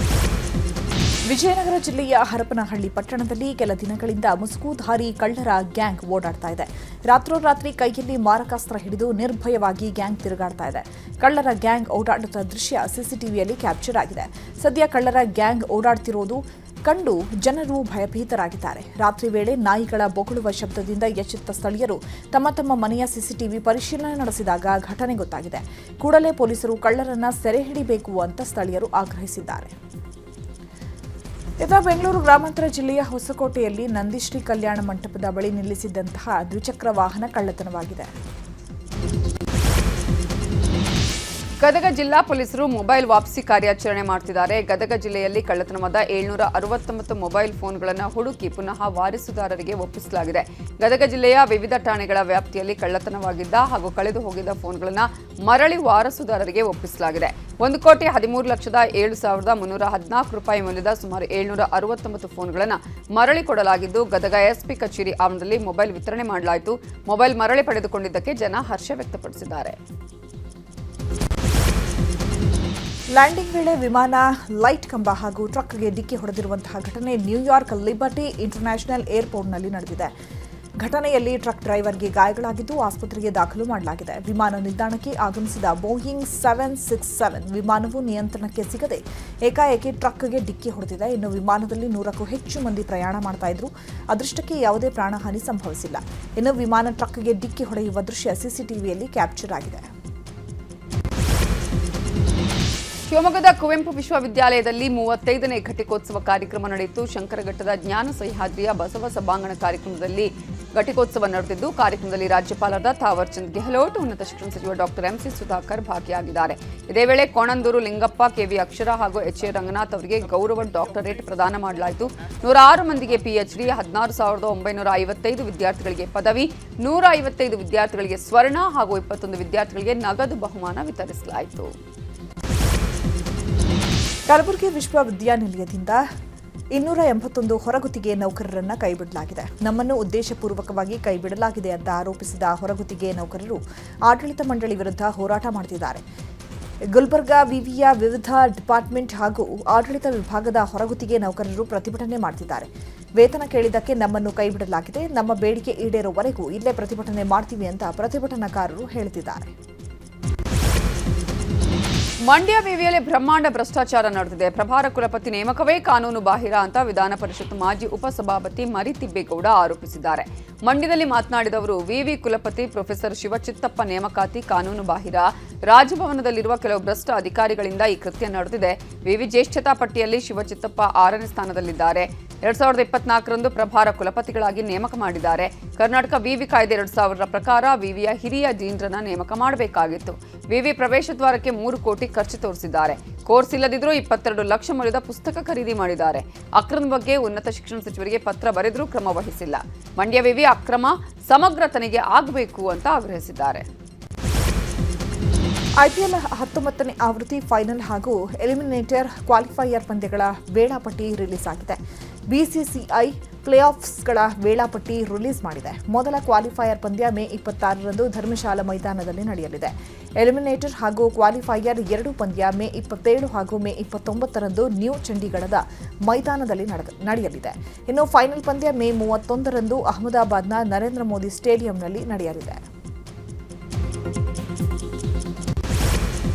ವಿಜಯನಗರ ಜಿಲ್ಲೆಯ ಹರಪನಹಳ್ಳಿ ಪಟ್ಟಣದಲ್ಲಿ ಕೆಲ ದಿನಗಳಿಂದ ಮುಸುಕುಧಾರಿ ಕಳ್ಳರ ಗ್ಯಾಂಗ್ ಓಡಾಡ್ತಾ ಇದೆ. ರಾತ್ರೋರಾತ್ರಿ ಕೈಯಲ್ಲಿ ಮಾರಕಾಸ್ತ್ರ ಹಿಡಿದು ನಿರ್ಭಯವಾಗಿ ಗ್ಯಾಂಗ್ ತಿರುಗಾಡ್ತಾ ಇದೆ. ಕಳ್ಳರ ಗ್ಯಾಂಗ್ ಓಡಾಡುವ ದೃಶ್ಯ ಸಿಸಿಟಿವಿಯಲ್ಲಿ ಕ್ಯಾಪ್ಚರ್ ಆಗಿದೆ. ಸದ್ಯ ಕಳ್ಳರ ಗ್ಯಾಂಗ್ ಓಡಾಡ್ತಿರೋದು ಕಂಡು ಜನರು ಭಯಭೀತರಾಗಿದ್ದಾರೆ. ರಾತ್ರಿ ವೇಳೆ ನಾಯಿಗಳ ಬೊಗಳುವ ಶಬ್ದದಿಂದ ಎಚ್ಚೆತ್ತ ಸ್ಥಳೀಯರು ತಮ್ಮ ಮನೆಯ ಸಿಸಿಟಿವಿ ಪರಿಶೀಲನೆ ನಡೆಸಿದಾಗ ಘಟನೆ ಗೊತ್ತಾಗಿದೆ. ಕೂಡಲೇ ಪೊಲೀಸರು ಕಳ್ಳರನ್ನ ಸೆರೆ ಹಿಡಿಬೇಕು ಅಂತ ಸ್ಥಳೀಯರು ಆಗ್ರಹಿಸಿದ್ದಾರೆ. ಇನ್ನು ಬೆಂಗಳೂರು ಗ್ರಾಮಾಂತರ ಜಿಲ್ಲೆಯ ಹೊಸಕೋಟೆಯಲ್ಲಿ ನಂದಿಶ್ರೀ ಕಲ್ಯಾಣ ಮಂಟಪದ ಬಳಿ ನಿಲ್ಲಿಸಿದ್ದಂತಹ ದ್ವಿಚಕ್ರ ವಾಹನ ಕಳ್ಳತನವಾಗಿದೆ. ಗದಗ ಜಿಲ್ಲಾ ಪೊಲೀಸರು ಮೊಬೈಲ್ ವಾಪಸಿ ಕಾರ್ಯಾಚರಣೆ ಮಾಡುತ್ತಿದ್ದಾರೆ. ಗದಗ ಜಿಲ್ಲೆಯಲ್ಲಿ ಕಳ್ಳತನವಾದ 769 ಮೊಬೈಲ್ ಫೋನ್ಗಳನ್ನು ಹುಡುಕಿ ಪುನಃ ವಾರಸುದಾರರಿಗೆ ಒಪ್ಪಿಸಲಾಗಿದೆ. ಗದಗ ಜಿಲ್ಲೆಯ ವಿವಿಧ ಠಾಣೆಗಳ ವ್ಯಾಪ್ತಿಯಲ್ಲಿ ಕಳ್ಳತನವಾಗಿದ್ದ ಹಾಗೂ ಕಳೆದು ಹೋಗಿದ್ದ ಫೋನ್ಗಳನ್ನು ಮರಳಿ ವಾರಸುದಾರರಿಗೆ ಒಪ್ಪಿಸಲಾಗಿದೆ. 1,13,07,314 ರೂಪಾಯಿ ಮೌಲ್ಯದ ಸುಮಾರು 769 ಫೋನ್ಗಳನ್ನು ಮರಳಿ ಕೊಡಲಾಗಿದ್ದು, ಗದಗ ಎಸ್ಪಿ ಕಚೇರಿ ಆವರಣದಲ್ಲಿ ಮೊಬೈಲ್ ವಿತರಣೆ ಮಾಡಲಾಯಿತು. ಮೊಬೈಲ್ ಮರಳಿ ಪಡೆದುಕೊಂಡಿದ್ದಕ್ಕೆ ಜನ ಹರ್ಷ ವ್ಯಕ್ತಪಡಿಸಿದ್ದಾರೆ. ಲ್ಯಾಂಡಿಂಗ್ ವೇಳೆ ವಿಮಾನ ಲೈಟ್ ಕಂಬ ಹಾಗೂ ಟ್ರಕ್ಗೆ ಡಿಕ್ಕಿ ಹೊಡೆದಿರುವಂತಹ ಘಟನೆ ನ್ಯೂಯಾರ್ಕ್ ಲಿಬರ್ಟಿ ಇಂಟರ್ನ್ಯಾಷನಲ್ ಏರ್ಪೋರ್ಟ್ನಲ್ಲಿ ನಡೆದಿದೆ. ಘಟನೆಯಲ್ಲಿ ಟ್ರಕ್ ಡ್ರೈವರ್ಗೆ ಗಾಯಗಳಾಗಿದ್ದು ಆಸ್ಪತ್ರೆಗೆ ದಾಖಲು ಮಾಡಲಾಗಿದೆ. ವಿಮಾನ ನಿಲ್ದಾಣಕ್ಕೆ ಆಗಮಿಸಿದ ಬೋಯಿಂಗ್ 767 ವಿಮಾನವು ನಿಯಂತ್ರಣಕ್ಕೆ ಸಿಗದೆ ಏಕಾಏಕಿ ಟ್ರಕ್ಗೆ ಡಿಕ್ಕಿ ಹೊಡೆದಿದೆ. ಇನ್ನು ವಿಮಾನದಲ್ಲಿ 100ಕ್ಕೂ ಹೆಚ್ಚು ಮಂದಿ ಪ್ರಯಾಣ ಮಾಡ್ತಾ ಇದ್ರು. ಅದೃಷ್ಟಕ್ಕೆ ಯಾವುದೇ ಪ್ರಾಣಹಾನಿ ಸಂಭವಿಸಿಲ್ಲ. ಇನ್ನು ವಿಮಾನ ಟ್ರಕ್ಗೆ ಡಿಕ್ಕಿ ಹೊಡೆಯುವ ದೃಶ್ಯ ಸಿಸಿಟಿವಿಯಲ್ಲಿ ಕ್ಯಾಪ್ಚರ್ ಆಗಿದೆ. ಶಿವಮೊಗ್ಗದ ಕುವೆಂಪು ವಿಶ್ವವಿದ್ಯಾಲಯದಲ್ಲಿ 35ನೇ ಘಟಿಕೋತ್ಸವ ಕಾರ್ಯಕ್ರಮ ನಡೆಯಿತು. ಶಂಕರಘಟ್ಟದ ಜ್ಞಾನ ಸಹ್ಯಾದ್ರಿಯ ಬಸವ ಸಭಾಂಗಣ ಕಾರ್ಯಕ್ರಮದಲ್ಲಿ ಘಟಿಕೋತ್ಸವ ನಡೆದಿದ್ದು, ಕಾರ್ಯಕ್ರಮದಲ್ಲಿ ರಾಜ್ಯಪಾಲರಾದ ಥಾವರ್ ಚಂದ್ ಗೆಹ್ಲೋಟ್, ಉನ್ನತ ಶಿಕ್ಷಣ ಸಚಿವ ಡಾಕ್ಟರ್ ಎಂಸಿ ಸುಧಾಕರ್ ಭಾಗಿಯಾಗಿದ್ದಾರೆ. ಇದೇ ವೇಳೆ ಕೋಣಂದೂರು ಲಿಂಗಪ್ಪ, ಕೆವಿ ಅಕ್ಷರ ಹಾಗೂ ಎಚ್ಎ ರಂಗನಾಥ್ ಅವರಿಗೆ ಗೌರವ ಡಾಕ್ಟರೇಟ್ ಪ್ರದಾನ ಮಾಡಲಾಯಿತು. 106 ಮಂದಿಗೆ ಪಿಎಚ್ಡಿ, 16,955 ವಿದ್ಯಾರ್ಥಿಗಳಿಗೆ ಪದವಿ, 155 ವಿದ್ಯಾರ್ಥಿಗಳಿಗೆ ಸ್ವರ್ಣ ಹಾಗೂ 21 ವಿದ್ಯಾರ್ಥಿಗಳಿಗೆ ನಗದು ಬಹುಮಾನ ವಿತರಿಸಲಾಯಿತು. ಕಲಬುರಗಿ ವಿಶ್ವವಿದ್ಯಾನಿಲಯದಿಂದ 281 ಹೊರಗುತ್ತಿಗೆ ನೌಕರರನ್ನು ಕೈಬಿಡಲಾಗಿದೆ. ನಮ್ಮನ್ನು ಉದ್ದೇಶಪೂರ್ವಕವಾಗಿ ಕೈಬಿಡಲಾಗಿದೆ ಅಂತ ಆರೋಪಿಸಿದ ಹೊರಗುತ್ತಿಗೆ ನೌಕರರು ಆಡಳಿತ ಮಂಡಳಿ ವಿರುದ್ಧ ಹೋರಾಟ ಮಾಡುತ್ತಿದ್ದಾರೆ. ಗುಲ್ಬರ್ಗಾ ವಿವಿಯ ವಿವಿಧ ಡಿಪಾರ್ಟ್ಮೆಂಟ್ ಹಾಗೂ ಆಡಳಿತ ವಿಭಾಗದ ಹೊರಗುತ್ತಿಗೆ ನೌಕರರು ಪ್ರತಿಭಟನೆ ಮಾಡುತ್ತಿದ್ದಾರೆ. ವೇತನ ಕೇಳಿದ್ದಕ್ಕೆ ನಮ್ಮನ್ನು ಕೈಬಿಡಲಾಗಿದೆ. ನಮ್ಮ ಬೇಡಿಕೆ ಈಡೇರುವವರೆಗೂ ಇಲ್ಲೇ ಪ್ರತಿಭಟನೆ ಮಾಡ್ತೀವಿ ಅಂತ ಪ್ರತಿಭಟನಾಕಾರರು ಹೇಳುತ್ತಿದ್ದಾರೆ. ಮಂಡ್ಯ ವಿವಿಯಲ್ಲಿ ಬ್ರಹ್ಮಾಂಡ ಭ್ರಷ್ಟಾಚಾರ ನಡೆದಿದೆ. ಪ್ರಭಾರ ಕುಲಪತಿ ನೇಮಕವೇ ಕಾನೂನು ಬಾಹಿರ ಅಂತ ವಿಧಾನ ಪರಿಷತ್ ಮಾಜಿ ಉಪಸಭಾಪತಿ ಮರಿತಿಬ್ಬೇಗೌಡ ಆರೋಪಿಸಿದ್ದಾರೆ. ಮಂಡ್ಯದಲ್ಲಿ ಮಾತನಾಡಿದವರು, ವಿವಿ ಕುಲಪತಿ ಪ್ರೊಫೆಸರ್ ಶಿವಚಿತ್ತಪ್ಪ ನೇಮಕಾತಿ ಕಾನೂನು ಬಾಹಿರ. ರಾಜಭವನದಲ್ಲಿರುವ ಕೆಲವು ಭ್ರಷ್ಟ ಅಧಿಕಾರಿಗಳಿಂದ ಈ ಕೃತ್ಯ ನಡೆದಿದೆ. ವಿವಿ ಜ್ಯೇಷ್ಠತಾ ಪಟ್ಟಿಯಲ್ಲಿ ಶಿವಚಿತ್ತಪ್ಪ 6ನೇ ಸ್ಥಾನದಲ್ಲಿದ್ದಾರೆ. 2024ರಂದು ಪ್ರಭಾರ ಕುಲಪತಿಗಳಾಗಿ ನೇಮಕ ಮಾಡಿದ್ದಾರೆ. ಕರ್ನಾಟಕ ವಿವಿ ಕಾಯ್ದೆ 2000 ಪ್ರಕಾರ ವಿವಿಯ ಹಿರಿಯ ಡೀನ್ರನ್ನ ನೇಮಕ ಮಾಡಬೇಕಾಗಿತ್ತು. ವಿವಿ ಪ್ರವೇಶ ದ್ವಾರಕ್ಕೆ 3 ಕೋಟಿ ಖರ್ಚು ತೋರಿಸಿದ್ದಾರೆ. ಕೋರ್ಸ್ ಇಲ್ಲದಿದ್ರೂ 22 ಲಕ್ಷ ಮೌಲ್ಯದ ಪುಸ್ತಕ ಖರೀದಿ ಮಾಡಿದ್ದಾರೆ. ಅಕ್ರಮ ಬಗ್ಗೆ ಉನ್ನತ ಶಿಕ್ಷಣ ಸಚಿವರಿಗೆ ಪತ್ರ ಬರೆದರೂ ಕ್ರಮ ವಹಿಸಿಲ್ಲ. ಮಂಡ್ಯ ವಿವಿ ಅಕ್ರಮ ಸಮಗ್ರ ತನಿಖೆ ಆಗಬೇಕು ಅಂತ ಆಗ್ರಹಿಸಿದ್ದಾರೆ. ಐಪಿಎಲ್ 19ನೇ ಆವೃತ್ತಿ ಫೈನಲ್ ಹಾಗೂ ಎಲಿಮಿನೇಟರ್ ಕ್ವಾಲಿಫೈಯರ್ ಪಂದ್ಯಗಳ ವೇಳಾಪಟ್ಟಿ ರಿಲೀಸ್ ಆಗಿದೆ. ಬಿಸಿಸಿಐ ಪ್ಲೇಆಫ್ಸ್ಗಳ ವೇಳಾಪಟ್ಟಿ ರಿಲೀಸ್ ಮಾಡಿದೆ. ಮೊದಲ ಕ್ವಾಲಿಫೈಯರ್ ಪಂದ್ಯ ಮೇ 26ರಂದು ಧರ್ಮಶಾಲಾ ಮೈದಾನದಲ್ಲಿ ನಡೆಯಲಿದೆ. ಎಲಿಮಿನೇಟರ್ ಹಾಗೂ ಕ್ವಾಲಿಫೈಯರ್ 2 ಪಂದ್ಯ ಮೇ 27 ಹಾಗೂ ಮೇ 29ರಂದು ನ್ಯೂ ಚಂಡೀಗಢದ ಮೈದಾನದಲ್ಲಿ ನಡೆಯಲಿದೆ. ಇನ್ನು ಫೈನಲ್ ಪಂದ್ಯ ಮೇ 31ರಂದು ಅಹಮದಾಬಾದ್ನ ನರೇಂದ್ರ ಮೋದಿ ಸ್ಟೇಡಿಯಂನಲ್ಲಿ ನಡೆಯಲಿದೆ.